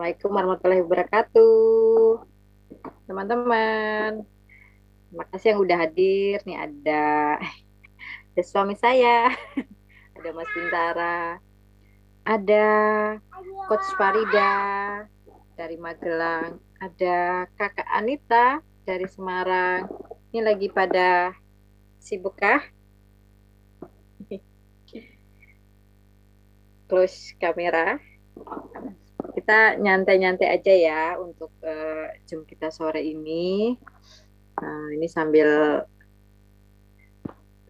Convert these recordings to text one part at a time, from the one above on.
Assalamualaikum warahmatullahi wabarakatuh, teman-teman. Terima kasih yang udah hadir. Nih ada suami saya, ada Mas Bintara, ada Coach Farida dari Magelang, ada Kakak Anita dari Semarang. Ini lagi pada sibuk kah? Close kamera. Kita nyantai-nyantai aja ya untuk Zoom kita sore ini. Ini sambil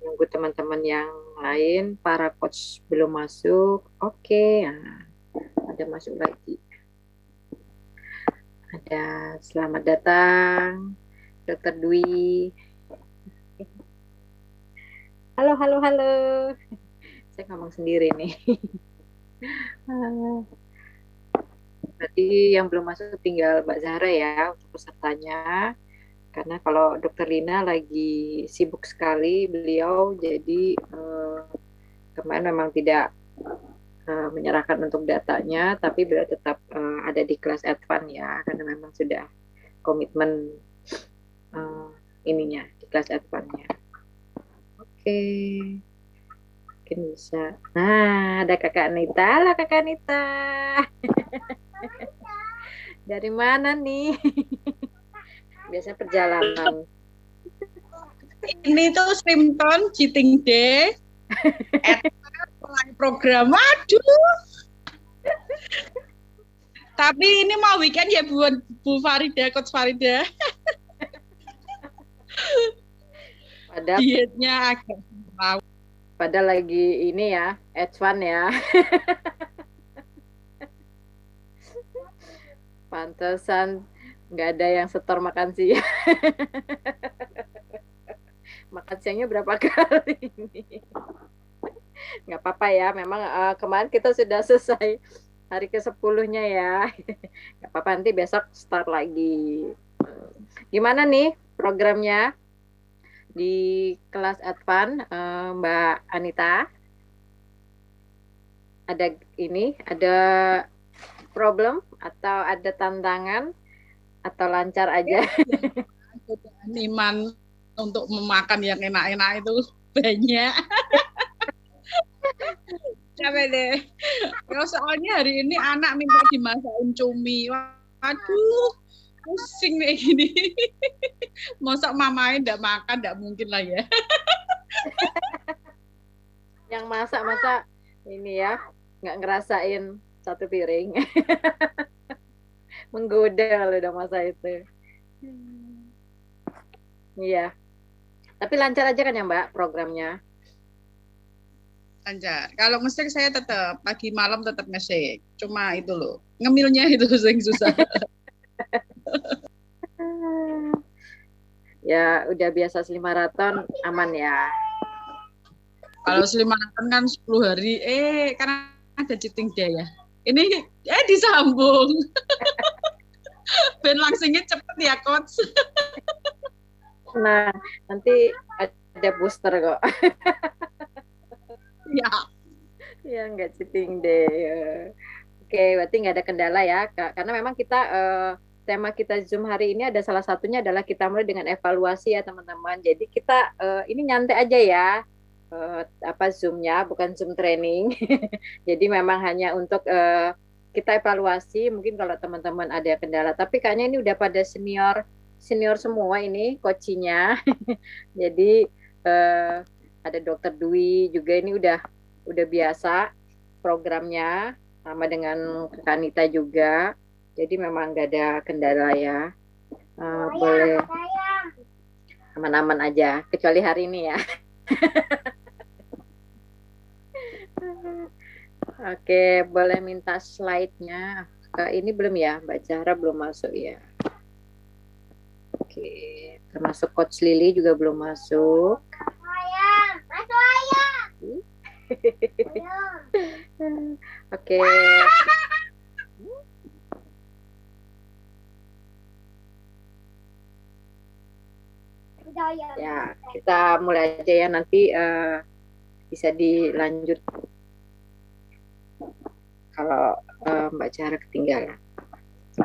nunggu teman-teman yang lain, para coach belum masuk. Oke, nah, ada masuk lagi. Ada selamat datang, Dokter Dwi. Halo, halo, halo. Saya ngomong sendiri nih. Tadi yang belum masuk tinggal Mbak Zahra ya untuk pesertanya. Karena kalau Dokter Lina lagi sibuk sekali beliau, jadi kemarin memang tidak menyerahkan untuk datanya, tapi beliau tetap ada di kelas advance ya, karena memang sudah komitmen uh, ininya di kelas advance-nya. Oke, mungkin bisa. Nah, ada Kakak Nita. Halo Kakak Nita. Dari mana nih? Biasanya perjalanan. Ini tuh Simpton Cheating Day program. Aduh. Tapi ini mau weekend ya buat Bu Farida, Coach Farida. Padahal, dietnya agak tahu. padahal lagi ini ya, advance ya. Pantesan nggak ada yang setor makan siang. Makan siangnya berapa kali ini? Nggak apa-apa ya, memang kemarin kita sudah selesai hari ke-10-nya ya. Nggak apa-apa, nanti besok start lagi. Gimana nih programnya di kelas advance, Mbak Anita? Ada ini, ada problem atau ada tantangan atau lancar aja? Iman untuk memakan yang enak-enak itu banyak. Capek deh. Ya, soalnya hari ini anak minta dimasakin cumi. Waduh, pusing nih gini. Masa mamanya enggak makan, enggak mungkin lah ya. Yang masak-masak ini ya, nggak ngerasain satu piring. Menggoda kalau udah masak itu. Iya. Tapi lancar aja kan ya Mbak programnya? Lancar. Kalau ngesek saya tetap pagi malam tetap ngesek. Cuma itu loh, ngemilnya itu yang susah. Ya udah biasa maraton aman ya. Kalau maraton kan 10 hari, karena ada cheating day ya. Ini disambung. Ben langsungnya cepet ya coach. Nah, nanti ada booster kok. Ya. Ya nggak cheating deh. Oke, berarti nggak ada kendala ya, Kak. Karena memang kita tema kita Zoom hari ini ada salah satunya adalah kita mulai dengan evaluasi ya teman-teman. Jadi kita ini nyantai aja ya. Apa Zoom-nya, bukan Zoom training. Jadi memang hanya untuk kita evaluasi. Mungkin kalau teman-teman ada kendala, tapi kayaknya ini udah pada senior senior semua ini coachingnya. Jadi ada Dokter Dwi juga ini udah biasa programnya sama dengan Kanita juga. Jadi memang nggak ada kendala ya. Boleh aman-aman aja, kecuali hari ini ya. Oke, boleh minta slide-nya. Ini belum ya, Mbak Zahra belum masuk ya. Oke, termasuk Coach Lily juga belum masuk. Oke. Ya, kita mulai aja ya, nanti bisa dilanjut kalau Mbak Zahra ketinggalan.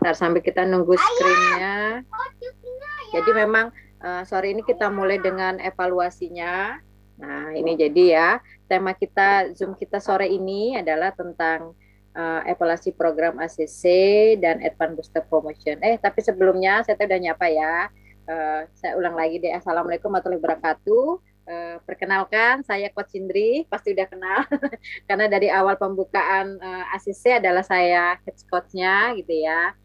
Bentar sambil kita nunggu screen-nya. Jadi memang sore ini kita mulai dengan evaluasinya. Nah, ini jadi ya, tema kita Zoom kita sore ini adalah tentang evaluasi program ACC dan Advanced Booster Promotion. Tapi sebelumnya saya udah nyapa ya. Saya ulang lagi deh. Assalamualaikum warahmatullahi wabarakatuh. Perkenalkan, saya Coach Indri, pasti udah kenal karena dari awal pembukaan ACC adalah saya head coach-nya gitu ya.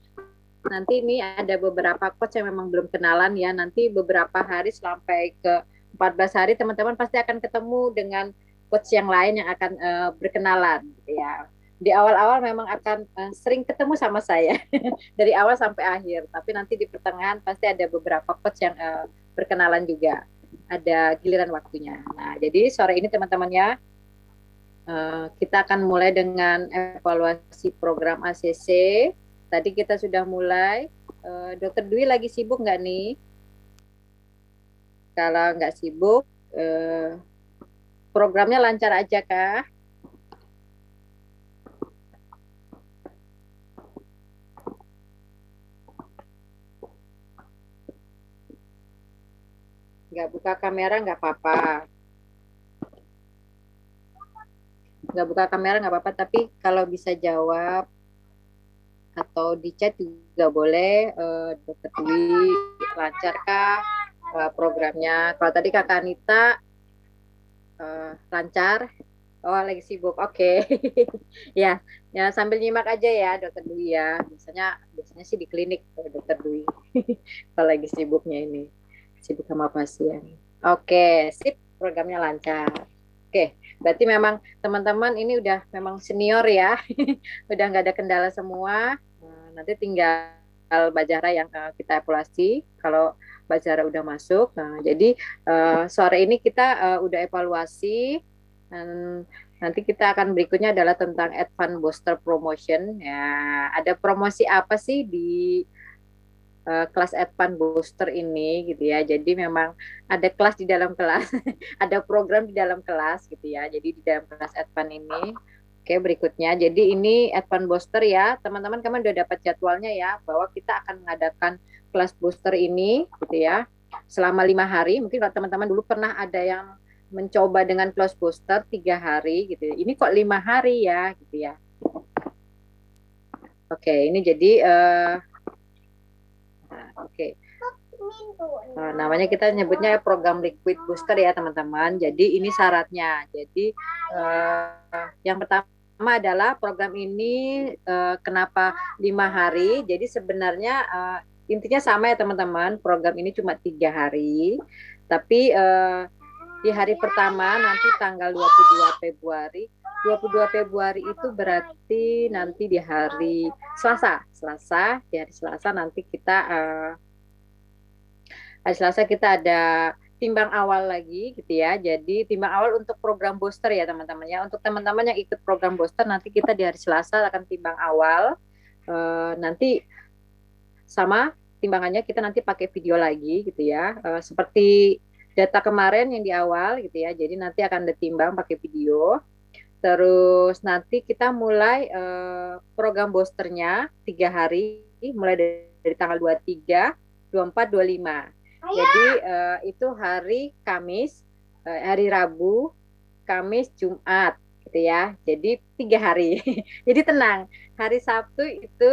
Nanti ini ada beberapa coach yang memang belum kenalan ya. Nanti beberapa hari sampai ke 14 hari teman-teman pasti akan ketemu dengan coach yang lain yang akan berkenalan gitu ya. Di awal-awal memang akan sering ketemu sama saya dari awal sampai akhir. Tapi nanti di pertengahan pasti ada beberapa coach yang berkenalan juga. Ada giliran waktunya. Nah, jadi sore ini teman-temannya kita akan mulai dengan evaluasi program ACC. Tadi kita sudah mulai. Dokter Dwi lagi sibuk nggak nih? Kalau nggak sibuk, programnya lancar aja kah? Nggak buka kamera nggak apa-apa. Nggak buka kamera nggak apa-apa, tapi kalau bisa jawab atau di chat juga boleh. Dokter Dwi, lancarkah programnya? Kalau tadi Kakak Anita lancar. Oh, lagi sibuk. Oke. Ya, ya sambil nyimak aja ya Dokter Dwi ya. Biasanya sih di klinik Dokter Dwi. Kalau lagi sibuknya ini. Sibuk sama pasien. Oke, sip, programnya lancar. Oke, berarti memang teman-teman ini udah memang senior ya. Udah nggak ada kendala semua. Nanti tinggal Mbak Zahra yang kita evaluasi. Kalau Mbak Zahra udah masuk. Nah, jadi sore ini kita udah evaluasi. Dan nanti kita akan berikutnya adalah tentang Advanced Booster Promotion. Ya, ada promosi apa sih di kelas Advanced Booster ini gitu ya. Jadi memang ada kelas di dalam kelas, ada program di dalam kelas gitu ya. Jadi di dalam kelas Advanced ini. Oke, berikutnya. Jadi ini Advanced Booster ya. Teman-teman kalian udah dapat jadwalnya ya bahwa kita akan mengadakan kelas booster ini gitu ya. Selama 5 hari. Mungkin kalau teman-teman dulu pernah ada yang mencoba dengan kelas booster 3 hari gitu ya. Ini kok 5 hari ya gitu ya. Oke, ini jadi Oke. Namanya kita nyebutnya program liquid booster ya teman-teman. Jadi ini syaratnya. Jadi yang pertama adalah program ini kenapa 5 hari. Jadi sebenarnya intinya sama ya teman-teman. Program ini cuma 3 hari. Tapi di hari pertama nanti tanggal 22 Februari 22 Februari itu berarti nanti di hari Selasa. Di hari Selasa nanti kita hari Selasa kita ada timbang awal lagi gitu ya. Jadi timbang awal untuk program booster ya teman-teman ya. Untuk teman-teman yang ikut program booster nanti kita di hari Selasa akan timbang awal. Nanti sama timbangannya kita nanti pakai video lagi gitu ya. Seperti data kemarin yang di awal gitu ya. Jadi nanti akan ditimbang pakai video. Terus nanti kita mulai program boosternya 3 hari, mulai dari tanggal 23, 24, 25. Jadi itu hari Kamis, hari Rabu, Kamis, Jumat, gitu ya. Jadi 3 hari. Jadi tenang. Hari Sabtu itu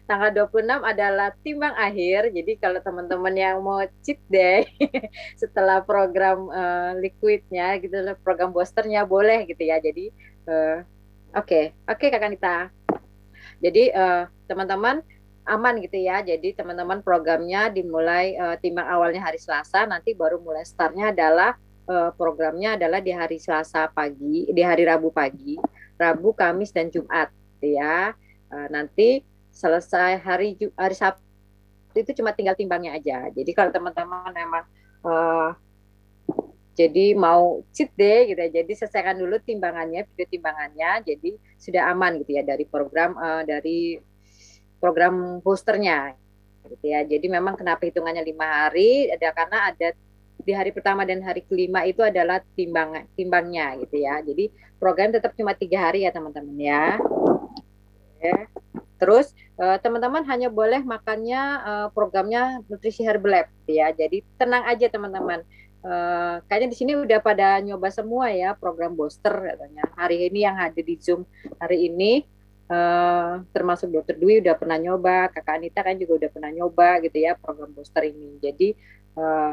tanggal 26 adalah timbang akhir. Jadi kalau teman-teman yang mau cheat day setelah program liquidnya gitu, program boosternya boleh gitu ya. Jadi oke Kak Kanita. Jadi teman-teman aman gitu ya. Jadi teman-teman programnya dimulai timbang awalnya hari Selasa, nanti baru mulai startnya adalah programnya adalah di hari Selasa pagi, di hari Rabu pagi, Rabu, Kamis dan Jumat gitu ya. Nanti selesai hari Sabtu itu cuma tinggal timbangnya aja. Jadi kalau teman-teman memang jadi mau cheat day gitu ya, jadi selesaikan dulu timbangannya, video timbangannya, jadi sudah aman gitu ya dari program boosternya gitu ya. Jadi memang kenapa hitungannya 5 hari, ada karena ada di hari pertama dan hari kelima itu adalah timbangnya gitu ya. Jadi program tetap cuma 3 hari ya teman-teman ya. terus teman-teman hanya boleh makannya programnya Nutrisi Herbal Lab ya. Jadi tenang aja teman-teman. Kayaknya di sini udah pada nyoba semua ya program booster katanya. Hari ini yang ada di Zoom hari ini termasuk Dokter Dwi udah pernah nyoba, Kakak Anita kan juga udah pernah nyoba gitu ya program booster ini. Jadi uh,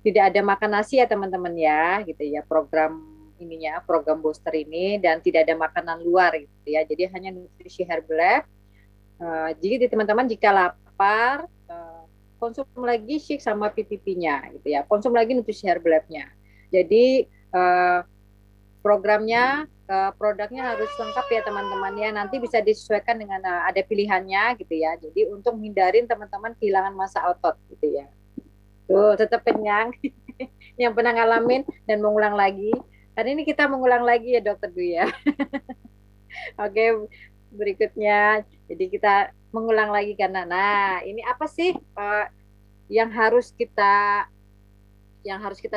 tidak ada makan nasi ya teman-teman ya gitu ya program ininya program booster ini dan tidak ada makanan luar gitu ya. Jadi hanya nutrisi herbal lab. Jadi teman-teman jika lapar konsum lagi shake sama PPP-nya gitu ya. Konsum lagi nutrisi herbal lab-nya. Jadi programnya produknya harus lengkap ya teman-teman ya. Nanti bisa disesuaikan dengan ada pilihannya gitu ya. Jadi untuk menghindarin teman-teman kehilangan massa otot gitu ya. Tuh, tetap kenyang. Yang pernah ngalamin dan mengulang lagi. Hari ini kita mengulang lagi ya Dokter Dwi ya. Oke, berikutnya. Jadi kita mengulang lagi karena nah, ini apa sih yang harus kita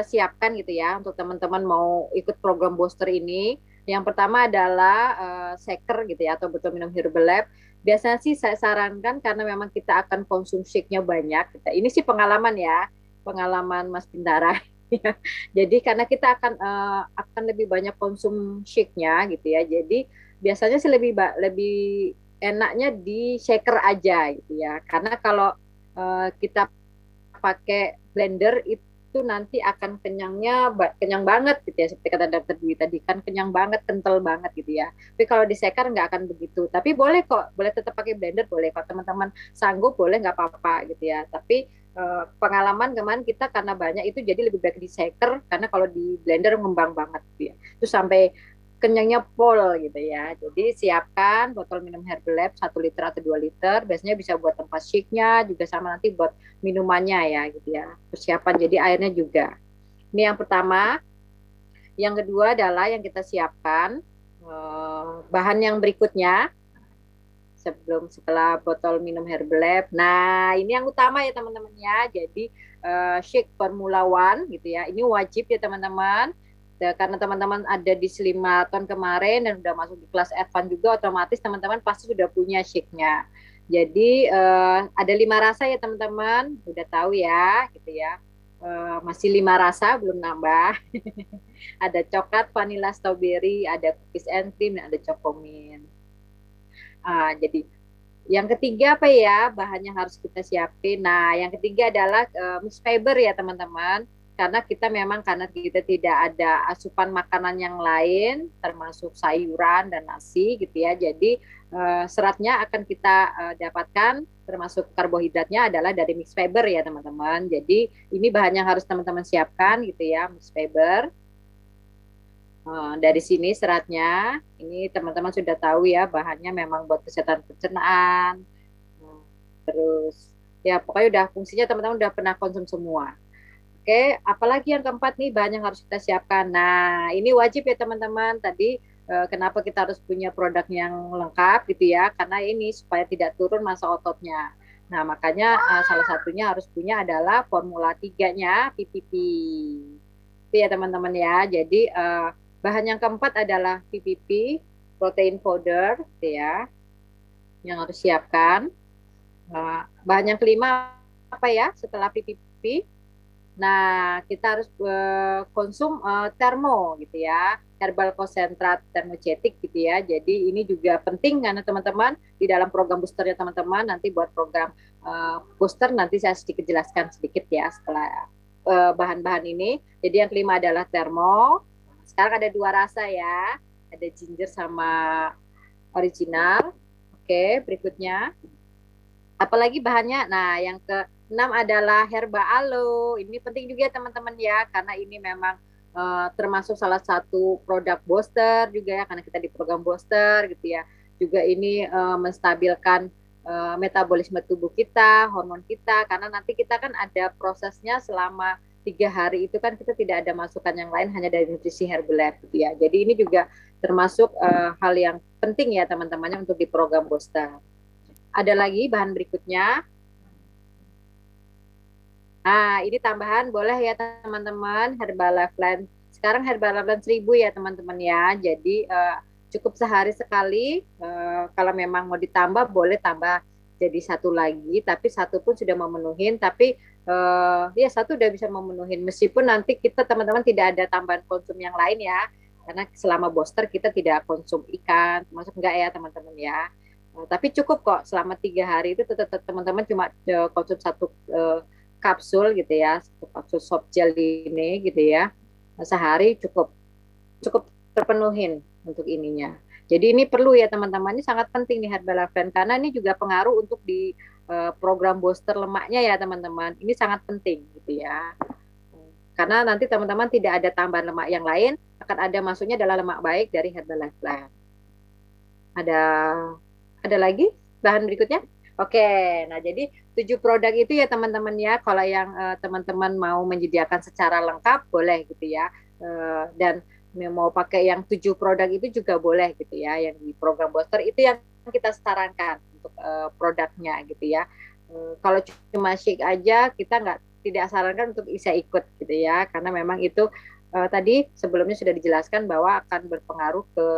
siapkan gitu ya untuk teman-teman mau ikut program booster ini. Yang pertama adalah shaker gitu ya atau botol minum herbal lab. Biasanya sih saya sarankan karena memang kita akan konsumsinya banyak. Ini sih pengalaman ya, pengalaman Mas Bintara. Jadi karena kita akan lebih banyak konsum shake-nya gitu ya. Jadi biasanya sih lebih enaknya di shaker aja gitu ya. Karena kalau kita pakai blender itu nanti akan kenyang banget gitu ya seperti kata Dokter Dwi tadi kan kenyang banget kental banget gitu ya tapi kalau di shaker nggak akan begitu tapi boleh kok boleh tetap pakai blender boleh kalau teman-teman sanggup boleh nggak apa-apa gitu ya tapi pengalaman kemarin kita karena banyak itu jadi lebih baik di shaker karena kalau di blender ngembang banget gitu ya itu sampai kenyangnya pol gitu ya. Jadi siapkan botol minum Herbal Lab 1 liter atau 2 liter. Biasanya bisa buat tempat shake-nya juga sama nanti buat minumannya ya gitu ya. Persiapan jadi airnya juga. Ini yang pertama. Yang kedua adalah yang kita siapkan bahan yang berikutnya setelah botol minum Herbal Lab. Nah, ini yang utama ya teman-teman ya. Jadi shake Formula One gitu ya. Ini wajib ya teman-teman. Karena teman-teman ada di Slimaton kemarin dan udah masuk di kelas advance juga, otomatis teman-teman pasti sudah punya shake-nya. Jadi ada 5 rasa ya teman-teman, udah tahu ya, gitu ya. Masih 5 rasa, belum nambah. Ada coklat, vanilla, strawberry, ada cookies and cream, dan ada cokomin. Jadi yang ketiga apa ya bahan yang harus kita siapin? Nah, yang ketiga adalah mix fiber ya teman-teman. Karena kita tidak ada asupan makanan yang lain, termasuk sayuran dan nasi gitu ya. Jadi seratnya akan kita dapatkan, termasuk karbohidratnya adalah dari mix fiber ya teman-teman. Jadi ini bahan yang harus teman-teman siapkan gitu ya, mix fiber. Dari sini seratnya, ini teman-teman sudah tahu ya bahannya memang buat kesehatan pencernaan. Terus ya pokoknya udah fungsinya teman-teman udah pernah konsum semua. Oke, apalagi yang keempat nih bahan yang harus kita siapkan. Nah, ini wajib ya teman-teman. Tadi kenapa kita harus punya produk yang lengkap gitu ya? Karena ini supaya tidak turun massa ototnya. Nah, makanya salah satunya harus punya adalah Formula 3-nya PPP. Itu ya teman-teman ya. Jadi bahan yang keempat adalah PPP, protein powder, gitu ya, yang harus siapkan. Bahan yang kelima apa ya setelah PPP? Nah, kita harus konsum termo gitu ya, herbal konsentrat termogetik gitu ya. Jadi ini juga penting karena teman-teman di dalam program boosternya teman-teman nanti buat program booster nanti saya sedikit jelaskan sedikit ya setelah bahan-bahan ini. Jadi yang kelima adalah termo. Sekarang ada 2 rasa ya, ada ginger sama original. Oke, berikutnya apalagi bahannya. Nah, yang ke-6 adalah herba aloe. Ini penting juga teman-teman ya, karena ini memang termasuk salah satu produk booster juga ya, karena kita di program booster gitu ya. Juga ini menstabilkan metabolisme tubuh kita, hormon kita, karena nanti kita kan ada prosesnya selama 3 hari itu kan kita tidak ada masukan yang lain hanya dari nutrisi herbal lab gitu ya. Jadi ini juga termasuk hal yang penting ya teman-temannya untuk di program booster. Ada lagi bahan berikutnya. Nah, ini tambahan boleh ya teman-teman, Herbalife Blend. Sekarang Herbalife Blend 1000 ya teman-teman ya. Jadi cukup sehari sekali. Kalau memang mau ditambah boleh tambah jadi satu lagi, tapi satu pun sudah memenuhi. Tapi ya satu udah bisa memenuhi. Meskipun nanti kita teman-teman tidak ada tambahan konsum yang lain ya, karena selama booster kita tidak konsum ikan, termasuk enggak ya teman-teman ya. Tapi cukup kok selama 3 hari itu tetap teman-teman cuma konsum satu kapsul gitu ya, satu kapsul soft gel ini gitu ya, sehari cukup cukup terpenuhin untuk ininya. Jadi ini perlu ya teman-teman, ini sangat penting nih Herbalafen karena ini juga pengaruh untuk di program booster lemaknya ya teman-teman. Ini sangat penting gitu ya. Karena nanti teman-teman tidak ada tambahan lemak yang lain, akan ada masuknya adalah lemak baik dari Herbalafen. Ada lagi bahan berikutnya? Oke, nah jadi 7 produk itu ya teman-teman ya. Kalau yang teman-teman mau menyediakan secara lengkap boleh gitu ya. Dan mau pakai yang 7 produk itu juga boleh gitu ya. Yang di program booster itu yang kita sarankan untuk produknya gitu ya. Kalau cuma shake aja kita tidak sarankan untuk bisa ikut gitu ya. Karena memang itu tadi sebelumnya sudah dijelaskan bahwa akan berpengaruh ke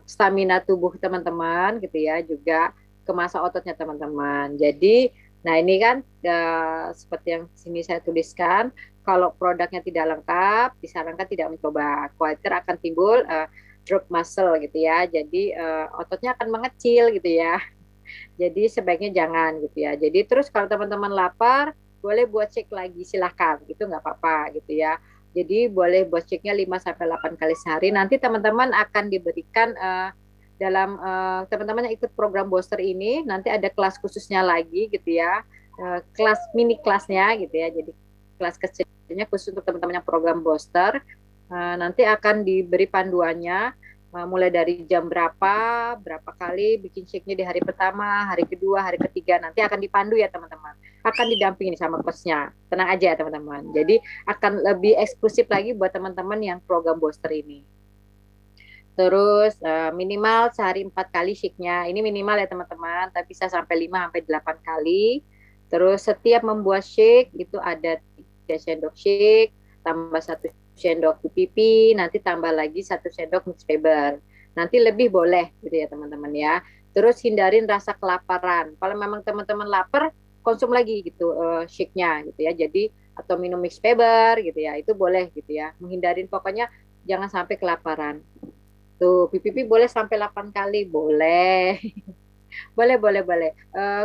stamina tubuh teman-teman gitu ya, juga ke masa ototnya teman-teman. Jadi, nah ini kan seperti yang sini saya tuliskan, kalau produknya tidak lengkap, disarankan tidak mencoba. Khawatir akan timbul drop muscle gitu ya. Jadi ototnya akan mengecil gitu ya. Jadi sebaiknya jangan gitu ya. Jadi terus kalau teman-teman lapar, boleh buat cek lagi silahkan, gitu nggak apa-apa gitu ya. Jadi boleh buat ceknya 5 sampai 8 kali sehari. Nanti teman-teman akan diberikan dalam teman-teman yang ikut program booster ini nanti ada kelas khususnya lagi gitu ya. Kelas mini kelasnya gitu ya. Jadi kelas kecilnya khusus untuk teman-teman yang program booster. Nanti akan diberi panduannya mulai dari jam berapa kali bikin shake-nya di hari pertama, hari kedua, hari ketiga. Nanti akan dipandu ya teman-teman. Akan didampingi sama coach-nya. Tenang aja ya teman-teman. Jadi akan lebih eksklusif lagi buat teman-teman yang program booster ini. Terus minimal sehari 4 kali shake-nya. Ini minimal ya teman-teman, tapi bisa sampai 5 sampai 8 kali. Terus setiap membuat shake itu ada 3 sendok shake, tambah 1 sendok pipi, nanti tambah lagi 1 sendok mixed fiber. Nanti lebih boleh gitu ya teman-teman ya. Terus hindarin rasa kelaparan. Kalau memang teman-teman lapar, konsum lagi gitu shake-nya gitu ya. Jadi atau minum mixed fiber gitu ya. Itu boleh gitu ya. Menghindarin pokoknya jangan sampai kelaparan. Tuh, PPP boleh sampai 8 kali, boleh. Boleh, boleh, boleh.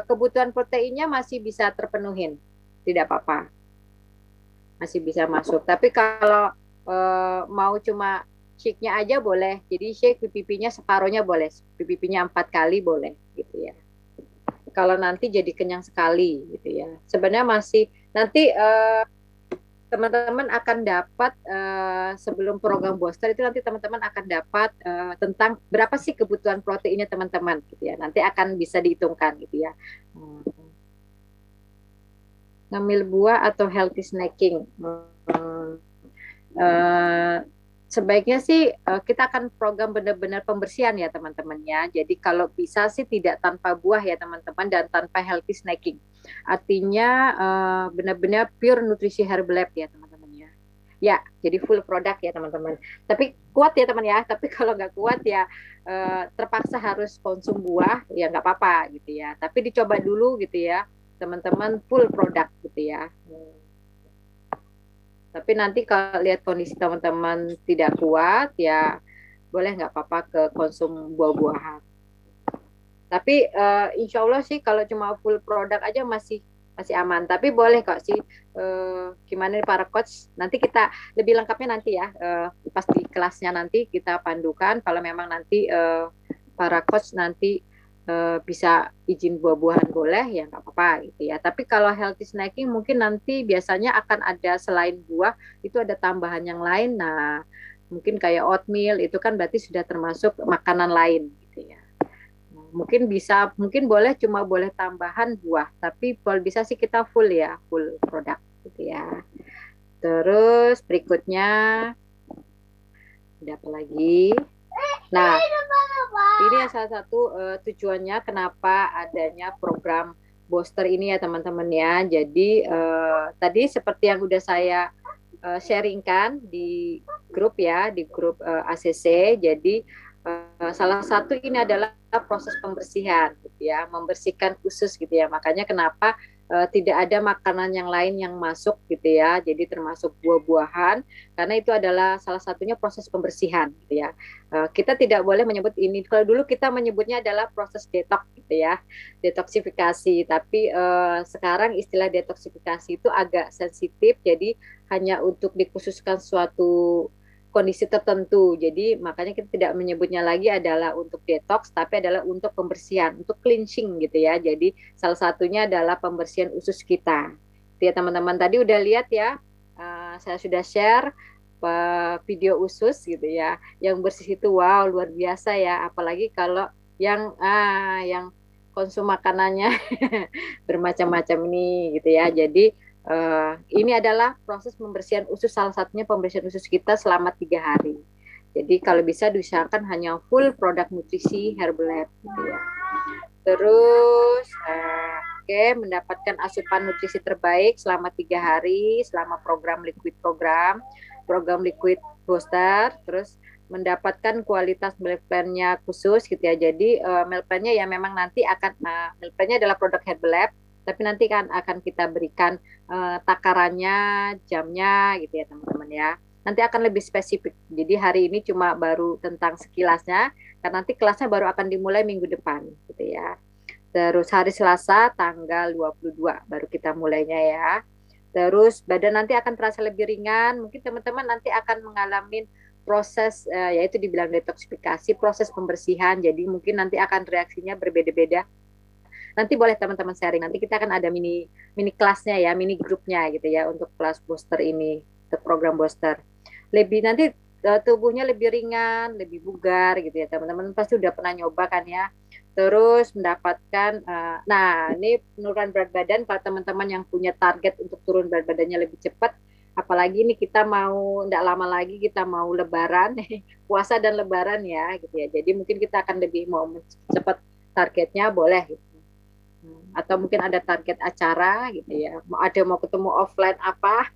Kebutuhan proteinnya masih bisa terpenuhin. Tidak apa-apa. Masih bisa masuk. Tapi kalau mau cuma shake-nya aja boleh. Jadi shake PPP-nya separohnya boleh. PPP-nya 4 kali boleh gitu ya. Kalau nanti jadi kenyang sekali gitu ya. Sebenarnya masih nanti teman-teman akan dapat sebelum program booster itu nanti teman-teman akan dapat tentang berapa sih kebutuhan proteinnya teman-teman gitu ya. Nanti akan bisa dihitungkan gitu ya. Ngambil buah atau healthy snacking. Sebaiknya sih kita akan program benar-benar pembersihan ya teman-teman ya. Jadi kalau bisa sih tidak tanpa buah ya teman-teman dan tanpa healthy snacking. Artinya benar-benar pure nutrisi Herbalab ya teman-teman ya. Ya, jadi full produk ya teman-teman. Tapi kuat ya teman ya. Tapi kalau nggak kuat ya terpaksa harus konsum buah ya nggak apa-apa gitu ya. Tapi dicoba dulu gitu ya teman-teman full produk gitu ya. Tapi nanti kalau lihat kondisi teman-teman tidak kuat, ya boleh nggak apa-apa ke konsum buah-buahan. Tapi insya Allah sih kalau cuma full produk aja masih aman. Tapi boleh kok sih, gimana nih para coach, nanti kita lebih lengkapnya nanti ya, pas di kelasnya nanti kita pandukan, kalau memang nanti para coach nanti bisa izin buah-buahan boleh ya nggak apa-apa gitu ya. Tapi kalau healthy snacking mungkin nanti biasanya akan ada selain buah itu ada tambahan yang lain. Nah mungkin kayak oatmeal itu kan berarti sudah termasuk makanan lain gitu ya. Nah, mungkin boleh cuma boleh tambahan buah. Tapi kalau bisa sih kita full ya full produk gitu ya. Terus berikutnya ada apa lagi? Nah, ini salah satu tujuannya kenapa adanya program booster ini ya teman-teman ya. Jadi tadi seperti yang udah saya sharingkan di grup ya, di grup ACC. Jadi salah satu ini adalah proses pembersihan gitu ya, membersihkan usus gitu ya. Makanya kenapa tidak ada makanan yang lain yang masuk gitu ya. Jadi termasuk buah-buahan karena itu adalah salah satunya proses pembersihan gitu ya. Kita tidak boleh menyebut ini. Kalau dulu kita menyebutnya adalah proses detox gitu ya, detoksifikasi. Tapi sekarang istilah detoksifikasi itu agak sensitif. Jadi hanya untuk dikhususkan suatu kondisi tertentu. Jadi makanya kita tidak menyebutnya lagi adalah untuk detox, tapi adalah untuk pembersihan, untuk cleansing gitu ya. Jadi salah satunya adalah pembersihan usus kita. Ya teman-teman tadi udah lihat ya, saya sudah share video usus gitu ya. Yang bersih itu wow luar biasa ya. Apalagi kalau yang konsum makanannya bermacam-macam ini gitu ya. Jadi ini adalah proses pembersihan usus, salah satunya pembersihan usus kita selama 3 hari. Jadi kalau bisa diusahakan hanya full produk nutrisi Herbalife gitu ya. Terus mendapatkan asupan nutrisi terbaik selama 3 hari, selama program liquid booster, terus mendapatkan kualitas meal plan-nya khusus gitu ya. Jadi meal plan-nya ya memang nanti akan meal plan-nya adalah produk Herbalife, tapi nanti kan akan kita berikan takarannya, jamnya gitu ya teman-teman ya. Nanti akan lebih spesifik. Jadi hari ini cuma baru tentang sekilasnya, karena nanti kelasnya baru akan dimulai minggu depan gitu ya. Terus hari Selasa tanggal 22 baru kita mulainya ya. Terus badan nanti akan terasa lebih ringan. Mungkin teman-teman nanti akan mengalami proses yaitu dibilang detoksifikasi, proses pembersihan. Jadi mungkin nanti akan reaksinya berbeda-beda. Nanti boleh teman-teman sharing. Nanti kita akan ada mini mini kelasnya ya, mini grupnya gitu ya untuk kelas booster ini, untuk program booster. Lebih nanti tubuhnya lebih ringan, lebih bugar gitu ya teman-teman. Pasti udah pernah nyoba kan ya. Terus mendapatkan, nah ini penurunan berat badan kalau teman-teman yang punya target untuk turun berat badannya lebih cepat, apalagi ini kita mau tidak lama lagi kita mau lebaran, puasa dan lebaran ya gitu ya. Jadi mungkin kita akan lebih mau cepat targetnya boleh gitu. Atau mungkin ada target acara gitu ya, mau ketemu offline apa,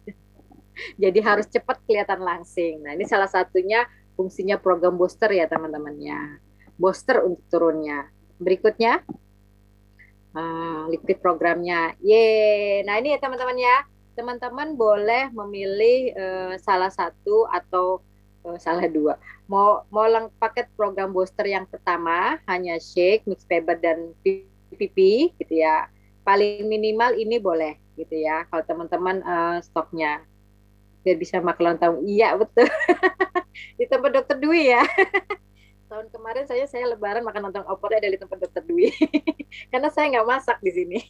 jadi harus cepat kelihatan langsing. Nah ini salah satunya fungsinya program booster ya teman-temannya, booster untuk turunnya. Berikutnya liquid programnya. Nah ini ya teman-teman ya, teman-teman boleh memilih salah satu atau salah dua. Mau paket program booster yang pertama hanya shake, mix fiber dan PPP gitu ya. Paling minimal ini boleh gitu ya. Kalau teman-teman stoknya biar bisa makan tahun. Iya betul. Di tempat dokter Dwi ya. Tahun kemarin saya lebaran makan lontong opor ada di tempat dokter Dwi. Karena saya nggak masak di sini.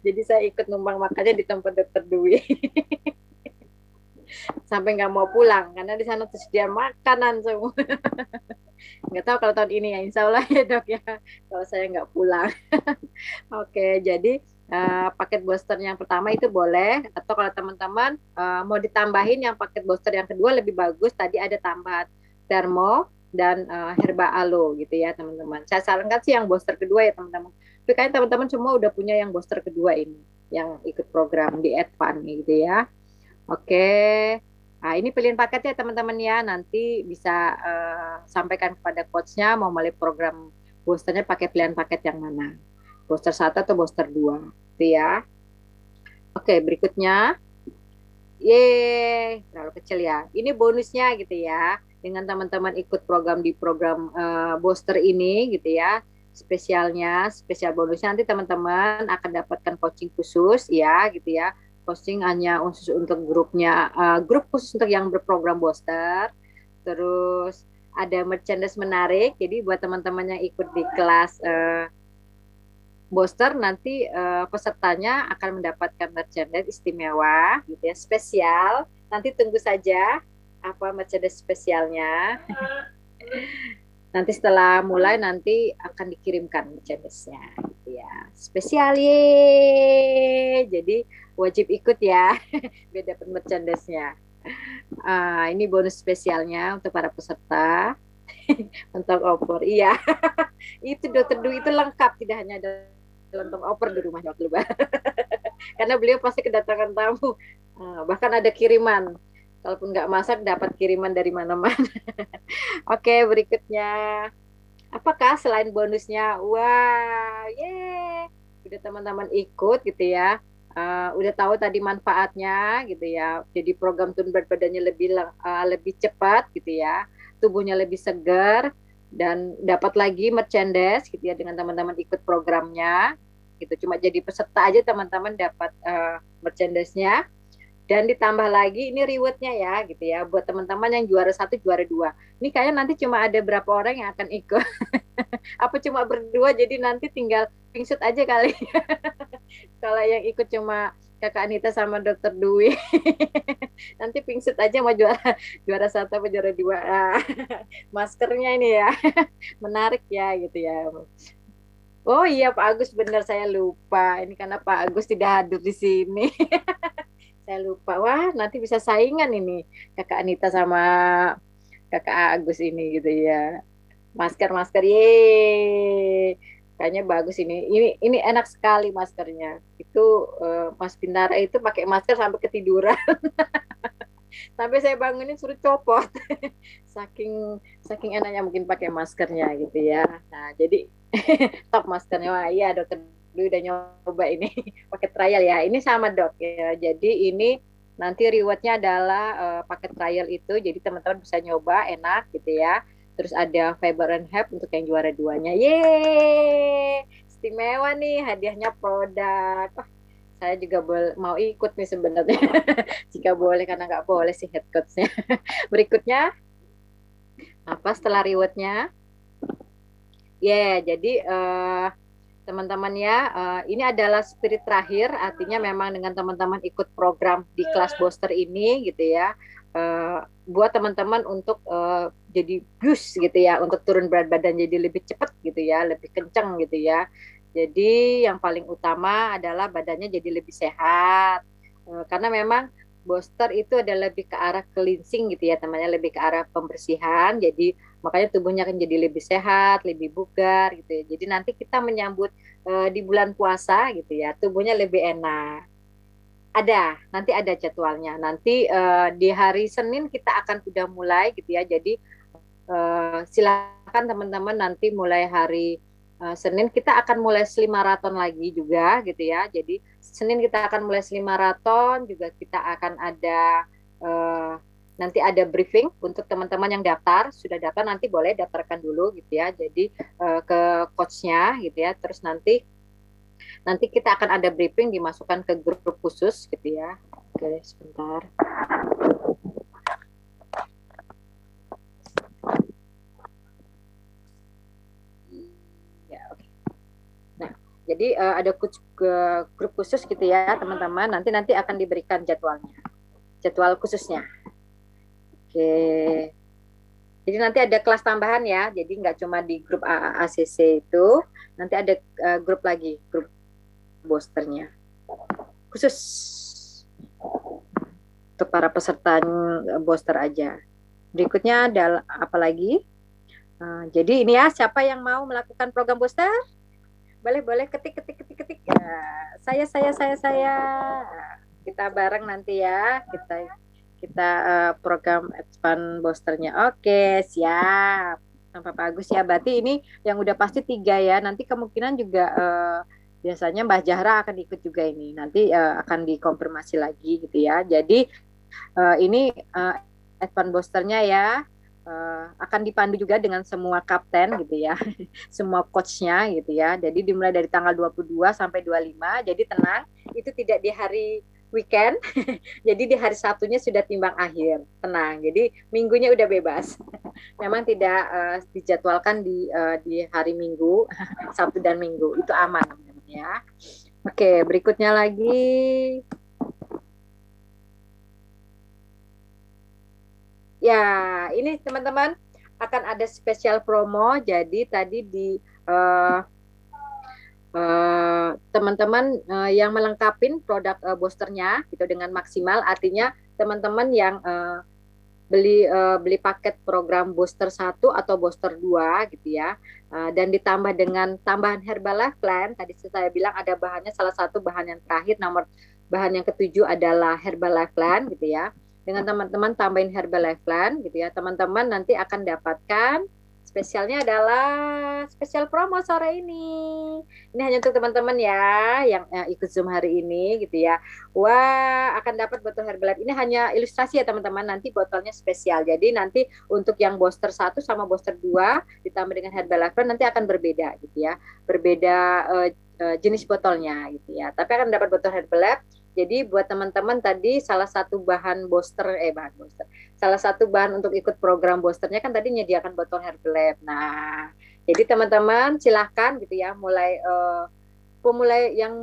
Jadi saya ikut numpang makannya di tempat dokter Dwi. Sampai nggak mau pulang karena di sana tersedia makanan semua. Nggak tahu kalau tahun ini ya, insya Allah ya dok ya. Kalau saya nggak pulang. Oke, jadi paket booster yang pertama itu boleh, atau kalau teman-teman mau ditambahin yang paket booster yang kedua lebih bagus, tadi ada tambahan termo dan herba alo gitu ya teman-teman. Saya sarankan sih yang booster kedua ya teman-teman. Tapi kayaknya teman-teman semua udah punya yang booster kedua ini, yang ikut program di Advance gitu ya. Oke. Nah, ini pilihan paketnya teman-teman ya. Nanti bisa sampaikan kepada coachnya mau mulai program boosternya pakai pilihan paket yang mana. Booster 1 atau booster 2. Gitu ya. Oke, berikutnya. Terlalu kecil ya. Ini bonusnya gitu ya. Dengan teman-teman ikut program di program booster ini gitu ya. Spesial bonusnya nanti teman-teman akan dapatkan coaching khusus ya gitu ya. Coaching hanya khusus untuk grupnya, grup khusus untuk yang berprogram booster. Terus ada merchandise menarik. Jadi buat teman-teman yang ikut di kelas booster nanti pesertanya akan mendapatkan merchandise istimewa gitu ya, spesial. Nanti tunggu saja apa merchandise spesialnya. Nanti setelah mulai nanti akan dikirimkan merchandise-nya gitu ya. Spesial ye. Jadi wajib ikut ya biar dapat merchandise-nya. Ini bonus spesialnya untuk para peserta. Untuk opor. Iya. Itu dokter Dwi itu lengkap, tidak hanya ada lontong opor di rumah waktu lebaran. Karena beliau pasti kedatangan tamu. Bahkan ada kiriman Kalaupun nggak masak, dapat kiriman dari mana-mana. Oke, berikutnya. Apakah selain bonusnya? Wah, ye, udah teman-teman ikut gitu ya. Udah tahu tadi manfaatnya gitu ya. Jadi program turun berat badannya lebih cepat gitu ya. Tubuhnya lebih segar dan dapat lagi merchandise gitu ya dengan teman-teman ikut programnya. Gitu. Cuma jadi peserta aja teman-teman dapat merchandise-nya. Dan ditambah lagi ini rewardnya ya gitu ya buat teman-teman yang juara satu juara dua. Ini kayaknya nanti cuma ada berapa orang yang akan ikut. Apa cuma berdua jadi nanti tinggal pingsut aja kali. Kalau yang ikut cuma Kakak Anita sama Dokter Dwi. Nanti pingsut aja mau juara juara satu atau juara dua. Maskernya ini ya menarik ya gitu ya. Oh iya Pak Agus benar saya lupa. Ini karena Pak Agus tidak hadir di sini. Saya lupa. Wah, nanti bisa saingan ini Kakak Anita sama Kakak Agus ini gitu ya. Masker-masker, ye. Kayaknya bagus ini. Ini enak sekali maskernya. Itu Mas Bintara itu pakai masker sampai ketiduran. Sampai saya bangunin suruh copot. Saking saking enaknya mungkin pakai maskernya gitu ya. Nah, jadi top maskernya. Wah, iya dokter Dwi udah nyoba ini pakai trial ya. Ini sama dok ya. Jadi ini nanti rewardnya adalah paket trial itu. Jadi teman-teman bisa nyoba enak gitu ya. Terus ada Fiber and Help untuk yang juara duanya. Yeay! Istimewa nih hadiahnya produk. Oh, saya juga mau ikut nih sebenarnya. Jika boleh karena nggak boleh sih head coachnya. Berikutnya apa setelah rewardnya? Ya, yeah, jadi teman-teman ya, ini adalah spirit terakhir, artinya memang dengan teman-teman ikut program di kelas booster ini gitu ya, buat teman-teman untuk jadi boost gitu ya, untuk turun berat badan jadi lebih cepat gitu ya, lebih kencang gitu ya. Jadi yang paling utama adalah badannya jadi lebih sehat, karena memang booster itu adalah lebih ke arah cleansing gitu ya, temannya lebih ke arah pembersihan, jadi makanya tubuhnya akan jadi lebih sehat, lebih bugar gitu ya. Jadi nanti kita menyambut di bulan puasa gitu ya, tubuhnya lebih enak. Nanti ada jadwalnya. Nanti di hari Senin kita akan sudah mulai gitu ya. Jadi silakan teman-teman nanti mulai hari Senin kita akan mulai maraton lagi juga gitu ya. Jadi Senin kita akan mulai maraton juga kita akan ada nanti ada briefing untuk teman-teman yang daftar sudah daftar nanti boleh daftarkan dulu gitu ya. Jadi ke coachnya gitu ya. Terus nanti kita akan ada briefing dimasukkan ke grup khusus gitu ya. Oke sebentar. Jadi ada grup khusus gitu ya teman-teman. Nanti akan diberikan jadwal khususnya. Oke. Jadi nanti ada kelas tambahan ya. Jadi nggak cuma di grup ACC itu, nanti ada grup lagi, grup boosternya khusus untuk para peserta booster aja. Berikutnya adalah apa lagi? Jadi ini ya siapa yang mau melakukan program booster? Boleh ketik. Ya, saya. Kita bareng nanti ya. Kita program expand boosternya. Oke, siap. Tanpa Pak Agus ya. Berarti ini yang udah pasti 3 ya. Nanti kemungkinan juga biasanya Mbak Zahra akan ikut juga ini. Nanti akan dikonfirmasi lagi gitu ya. Jadi ini advance boosternya ya. Akan dipandu juga dengan semua kapten gitu ya, semua coachnya gitu ya. Jadi dimulai dari tanggal 22 sampai 25. Jadi tenang, itu tidak di hari weekend. Jadi di hari Sabtunya sudah timbang akhir. Tenang. Jadi minggunya udah bebas. Memang tidak dijadwalkan di hari Minggu, Sabtu dan Minggu. Itu aman teman-teman ya. Oke, berikutnya lagi. Ya, ini teman-teman akan ada spesial promo. Jadi tadi di teman-teman yang melengkapi produk boosternya gitu dengan maksimal, artinya teman-teman yang beli paket program booster 1 atau booster 2 gitu ya. Dan ditambah dengan tambahan Herbalife Plan, tadi saya bilang ada bahannya salah satu bahan yang terakhir bahan yang ketujuh adalah Herbalife Plan gitu ya. dengan teman-teman tambahin Herbalife gitu ya, teman-teman nanti akan dapatkan spesialnya adalah spesial promo sore ini. Ini hanya untuk teman-teman ya yang ikut Zoom hari ini gitu ya. Wah, akan dapat botol Herbalife. Ini hanya ilustrasi ya teman-teman. Nanti botolnya spesial. Jadi nanti untuk yang booster 1 sama booster 2 ditambah dengan Herbalife nanti akan berbeda gitu ya. Berbeda jenis botolnya gitu ya. Tapi akan dapat botol Herbalife. Jadi buat teman-teman tadi salah satu bahan booster, salah satu bahan untuk ikut program boosternya kan tadi menyediakan botol Herbalife. Nah, jadi teman-teman silahkan gitu ya mulai yang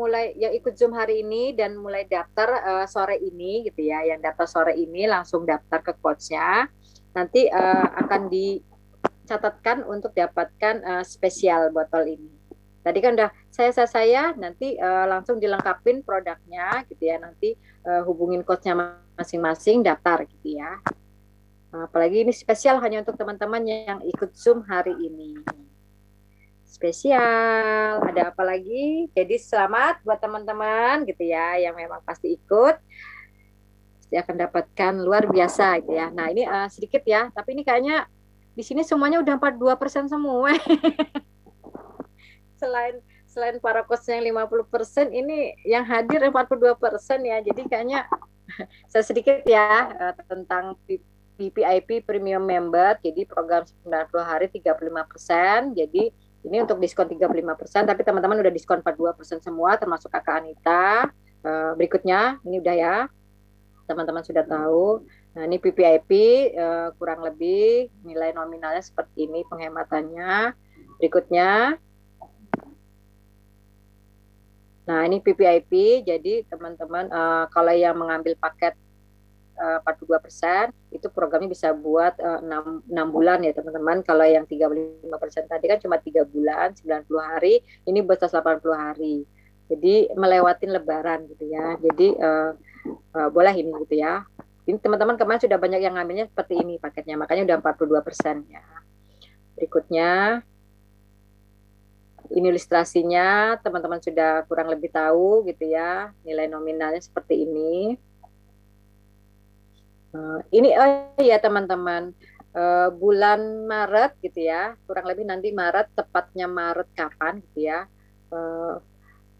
ikut Zoom hari ini dan mulai daftar sore ini gitu ya, yang daftar sore ini langsung daftar ke coachnya. Nanti akan dicatatkan untuk dapatkan spesial botol ini. Tadi kan udah saya nanti langsung dilengkapin produknya gitu ya. Nanti hubungin coachnya masing-masing daftar gitu ya. Apalagi ini spesial hanya untuk teman-teman yang ikut Zoom hari ini. Spesial. Ada apa lagi? Jadi selamat buat teman-teman gitu ya yang memang pasti ikut. Pasti akan dapatkan luar biasa gitu ya. Nah, ini sedikit ya, tapi ini kayaknya di sini semuanya udah 42% semua. selain selain para coach yang 50%, ini yang hadir 42% ya. Jadi kayaknya saya sedikit ya tentang PPIP Premium Member. Jadi program 90 hari 35%. Jadi ini untuk diskon 35%, tapi teman-teman udah diskon 42% semua termasuk Kakak Anita. Berikutnya ini udah ya. Teman-teman sudah tahu. Nah, ini PPIP kurang lebih nilai nominalnya seperti ini penghematannya. Berikutnya. Nah, ini PPIP, jadi teman-teman kalau yang mengambil paket 42% itu programnya bisa buat 6 bulan ya teman-teman. Kalau yang 35% tadi kan cuma 3 bulan, 90 hari, ini buat 180 hari. Jadi melewatin lebaran gitu ya. Jadi boleh ini gitu ya. Ini teman-teman kemarin sudah banyak yang ngambilnya seperti ini paketnya, makanya udah 42% ya. Berikutnya ini ilustrasinya, teman-teman sudah kurang lebih tahu gitu ya, nilai nominalnya seperti ini. Ini oh ya teman-teman, bulan Maret gitu ya, kurang lebih nanti Maret, tepatnya Maret kapan gitu ya,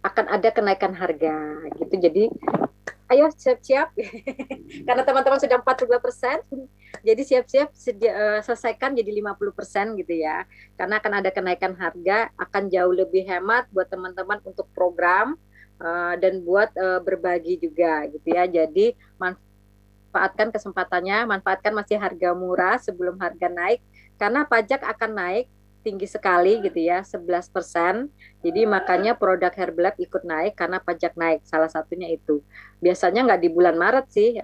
akan ada kenaikan harga gitu. Jadi ayo siap-siap karena teman-teman sudah 42%, jadi siap-siap selesaikan jadi 50% gitu ya, karena akan ada kenaikan harga, akan jauh lebih hemat buat teman-teman untuk program dan buat berbagi juga gitu ya. Jadi manfaatkan kesempatannya, manfaatkan masih harga murah sebelum harga naik, karena pajak akan naik tinggi sekali gitu ya, 11%. Jadi makanya produk Herbalife ikut naik karena pajak naik, salah satunya itu. Biasanya nggak di bulan Maret sih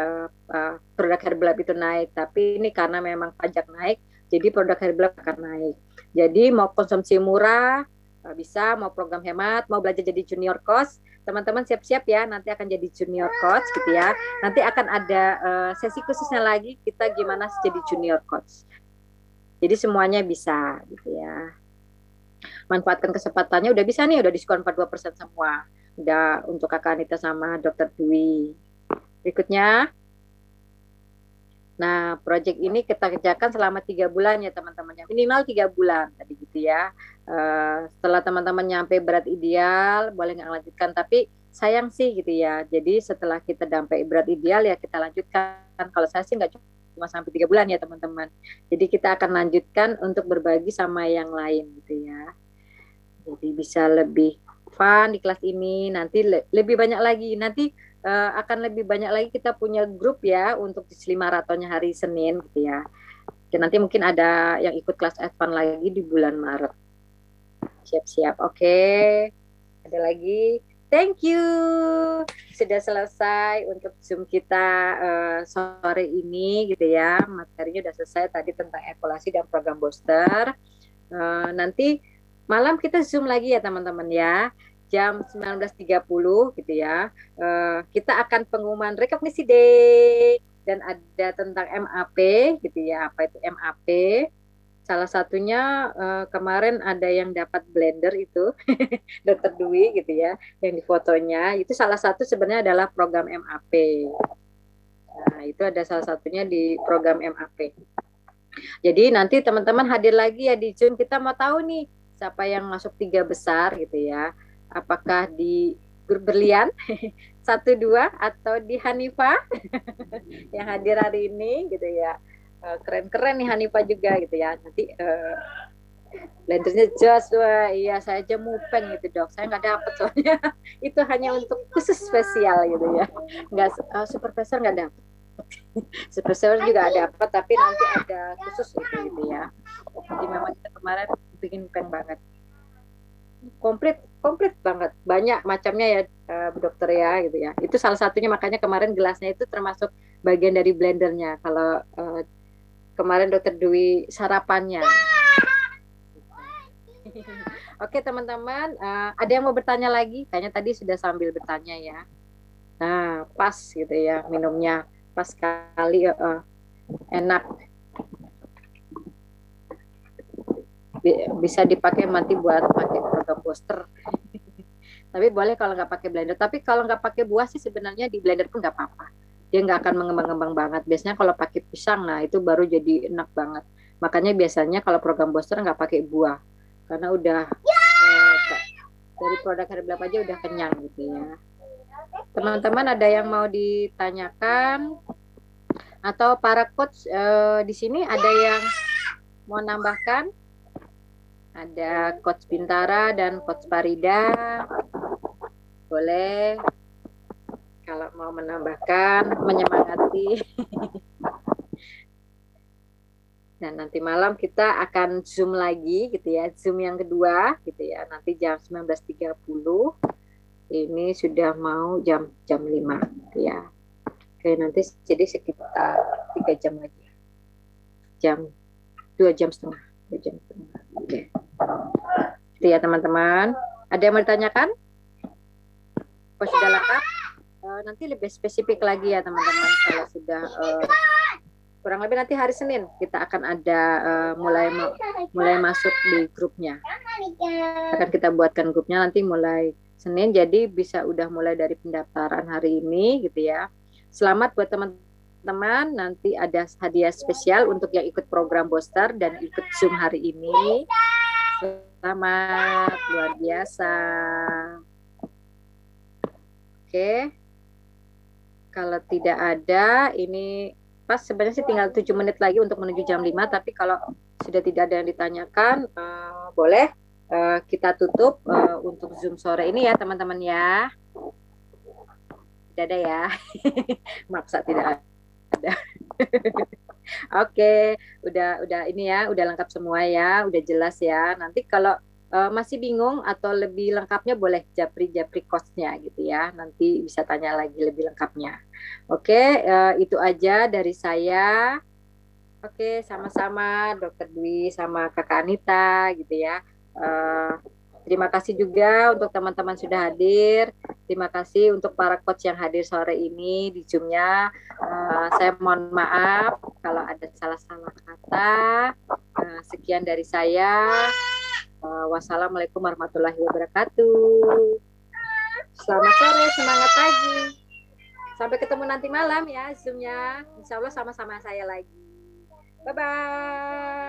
produk Herbalife itu naik, tapi ini karena memang pajak naik, jadi produk Herbalife akan naik. Jadi mau konsumsi murah bisa, mau program hemat, mau belajar jadi junior coach, teman-teman siap-siap ya, nanti akan jadi junior coach gitu ya. Nanti akan ada sesi khususnya lagi kita gimana jadi junior coach. Jadi semuanya bisa gitu ya. Manfaatkan kesempatannya, udah bisa nih, udah diskon 42% semua. Udah untuk Kakak Anita sama Dokter Dwi. Berikutnya. Nah, proyek ini kita kerjakan selama 3 bulan ya teman-teman. Minimal 3 bulan tadi gitu ya. Setelah teman-teman nyampe berat ideal, boleh nggak lanjutkan. Tapi sayang sih gitu ya. Jadi setelah kita sampai berat ideal ya kita lanjutkan. Kalau saya sih nggak cuma sampai 3 bulan ya teman-teman. Jadi kita akan lanjutkan untuk berbagi sama yang lain gitu ya. Jadi bisa lebih fun di kelas ini. Nanti lebih banyak lagi. Nanti akan lebih banyak lagi kita punya grup ya untuk di maratonnya hari Senin gitu ya. Dan nanti mungkin ada yang ikut kelas advance lagi di bulan Maret. Siap-siap. Oke. Ada lagi. Thank you. Sudah selesai untuk Zoom kita sore ini gitu ya. Materinya sudah selesai tadi tentang evaluasi dan program booster. Nanti malam kita Zoom lagi ya teman-teman ya. Jam 19.30 gitu ya. Kita akan pengumuman rekognisi day dan ada tentang MAP gitu ya. Apa itu MAP? Salah satunya kemarin ada yang dapat blender itu Dokter Dwi gitu ya, yang di fotonya itu salah satu sebenarnya adalah program MAP. Nah, itu ada salah satunya di program MAP. Jadi nanti teman-teman hadir lagi ya di Zoom. Kita mau tahu nih siapa yang masuk 3 besar gitu ya. Apakah di grup berlian satu dua atau di Hanifa yang hadir hari ini gitu ya. Keren-keren nih Hanifa juga gitu ya. Nanti blendernya Joshua, iya saya aja mupeng gitu dok, saya nggak dapet soalnya itu hanya untuk khusus spesial gitu ya, nggak supervisor nggak dapet, supervisor juga ada apa tapi nanti ada khusus gitu ya. Jadi memang kita kemarin bikin peng banget, komplit komplit banget, banyak macamnya ya Bu Dokter ya gitu ya. Itu salah satunya makanya kemarin gelasnya itu termasuk bagian dari blendernya. Kalau kemarin Dokter Dwi sarapannya. Oke teman-teman, ada yang mau bertanya lagi? Kayaknya tadi sudah sambil bertanya ya. Nah, pas gitu ya minumnya, pas sekali, enak. Bisa dipakai nanti buat pakai produk booster. Tapi boleh kalau nggak pakai blender. Tapi kalau nggak pakai buah sih sebenarnya di blender pun nggak apa-apa. Dia nggak akan mengembang-ngembang banget. Biasanya kalau pakai pisang, nah itu baru jadi enak banget. Makanya biasanya kalau program booster nggak pakai buah, karena udah dari produk Herblab aja udah kenyang gitu ya. Teman-teman ada yang mau ditanyakan atau para coach di sini ada yang mau nambahkan? Ada coach Bintara dan coach Farida. Boleh kalau mau menambahkan, menyemangati. Dan nanti malam kita akan Zoom lagi gitu ya, Zoom yang kedua gitu ya, nanti jam 19.30. Ini sudah mau jam 5 gitu ya. Oke, nanti jadi sekitar 3 jam lagi. Jam 2 jam setengah, 2 jam setengah. Oke. Itu ya teman-teman. Ada yang mau ditanyakan? Kalau sudah lengkap, nanti lebih spesifik lagi ya teman-teman. Kalau sudah kurang lebih nanti hari Senin kita akan ada mulai masuk di grupnya. Akan kita buatkan grupnya nanti mulai Senin, jadi bisa udah mulai dari pendaftaran hari ini gitu ya. Selamat buat teman-teman, nanti ada hadiah spesial untuk yang ikut program booster dan ikut Zoom hari ini. Selamat, luar biasa. Oke. Kalau tidak ada, ini pas sebenarnya sih tinggal 7 menit lagi untuk menuju jam 5, tapi kalau sudah tidak ada yang ditanyakan, boleh kita tutup untuk Zoom sore ini ya teman-teman ya. Tidak ada ya. Maksa tidak ada. Oke, udah ini ya, udah lengkap semua ya, udah jelas ya. Nanti kalau masih bingung atau lebih lengkapnya boleh japri coachnya gitu ya. Nanti bisa tanya lagi lebih lengkapnya. Oke, itu aja dari saya. Oke, sama-sama Dokter Dwi sama Kakak Anita gitu ya. Terima kasih juga untuk teman-teman sudah hadir. Terima kasih untuk para coach yang hadir sore ini di Zoom-nya. Saya mohon maaf kalau ada salah-salah kata. Sekian dari saya. Wassalamualaikum warahmatullahi wabarakatuh. Selamat sore, semangat pagi. Sampai ketemu nanti malam ya Zoom-nya. Insya Allah sama-sama saya lagi. Bye-bye.